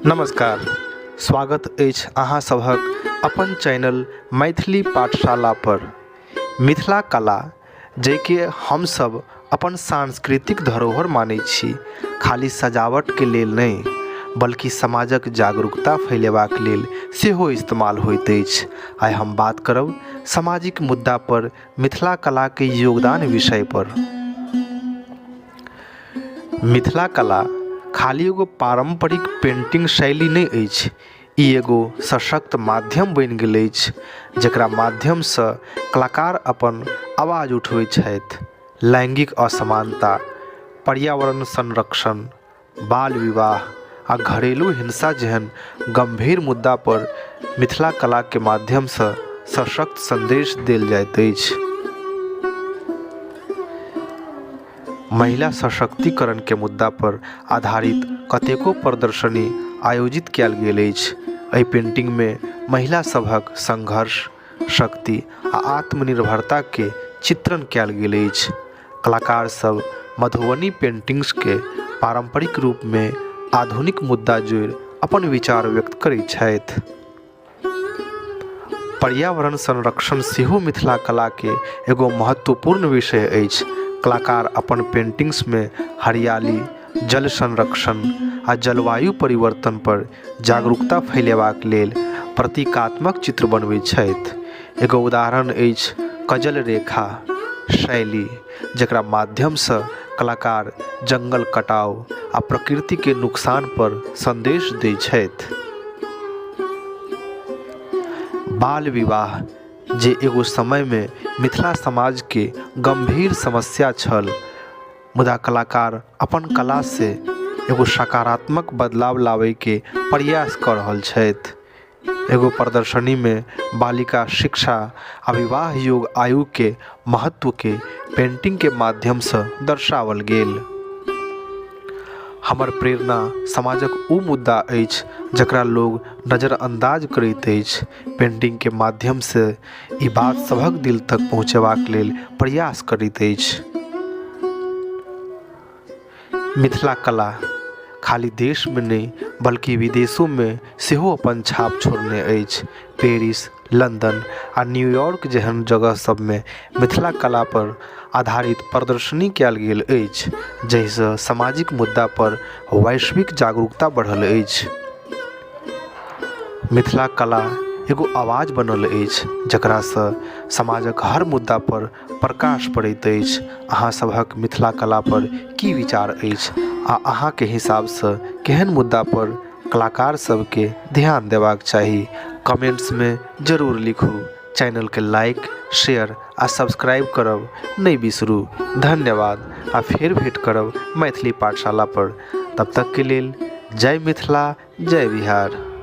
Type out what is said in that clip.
नमस्कार, स्वागत अछि अहाँ सभक अपन चैनल मैथिली पाठशाला पर। मिथिला कला जैके हमसब अपन सांस्कृतिक धरोहर मानै छी, खाली सजावट के लेल नहीं बल्कि समाजक जागरूकता फैलेबाक लेल सेहो इस्तेमाल होइत अछि। आइ हम बात करब सामाजिक मुद्दा पर मिथिला कला के योगदान विषय पर। मिथिला कला खाली एगो पारंपरिक पेंटिंग शैली नहीं अछि, ई एगो सशक्त माध्यम बनि गेल अछि जेकरा माध्यम से कलाकार अपन आवाज उठबै छथि। लैंगिक असमानता, पर्यावरण संरक्षण, बाल विवाह आ घरेलू हिंसा जेहन गंभीर मुद्दा पर मिथिला कला के माध्यम से सशक्त संदेश देल जाइत अछि। महिला सशक्तिकरण के मुद्दा पर आधारित कतेको प्रदर्शनी आयोजित कयल गेल अछि। एहि पेंटिंग में महिला सभक संघर्ष, शक्ति आ आत्मनिर्भरता के चित्रण कयल गेल अछि। कलाकार सब मधुबनी पेंटिंग्स के पारंपरिक रूप में आधुनिक मुद्दा जोड़ि अपन विचार व्यक्त करैत छथि। पर्यावरण संरक्षण सेहो मिथिला कला के एगो महत्वपूर्ण विषय अछि। कलाकार अपन पेंटिंग्स में हरियाली, जल संरक्षण आ जलवायु परिवर्तन पर जागरूकता फैलेबाक लेल प्रतीकात्मक चित्र बनबैत छथि। एगो उदाहरण अछि कजल रेखा शैली, जेकरा माध्यम से कलाकार जंगल कटाव आ प्रकृति के नुकसान पर संदेश दै छथि। बाल विवाह जे एगो समय में मिथिला समाज के गंभीर समस्या छल, मुदा कलाकार अपन कला से एगो सकारात्मक बदलाव लावे के प्रयास कर रहल छथि। एगो प्रदर्शनी में बालिका शिक्षा आ विवाह योग्य आयु के महत्व के पेंटिंग के माध्यम से दर्शावल गेल। हमर प्रेरणा समाजक उ मुद्दा अछि जकरा लोग नजरअंदाज करैत अछि। पेंटिंग के माध्यम से ई बात सभक दिल तक पहुँचेबाक लेल प्रयास करैत अछि। मिथिला कला खाली देश में नहीं बल्कि विदेशों में सेहो अपन छाप छोड़ने अछि। पेरिस, लंदन आ न्यूयॉर्क जेहन जगह सब में मिथिला कला पर आधारित प्रदर्शनी कयल गेल अछि, जाहिसँ सामाजिक मुद्दा पर वैश्विक जागरूकता बढ़ल अछि। मिथिला कला एगो आवाज बनल अछि जकरा से समाजक हर मुद्दा पर प्रकाश पड़ैत अछि। अहाँ सभक मिथिला कला पर की विचार अछि आ अहाँ के हिसाब से केहन मुद्दा पर कलाकार सबके ध्यान देबाक चाही, कमेंट्स में जरूर लिखू। चैनल के लाइक, शेयर आ सब्सक्राइब करब नहीं बिसरू। धन्यवाद आ फिर भेंट करब मैथिली पाठशाला पर। तब तक के लेल जय मिथिला, जय बिहार।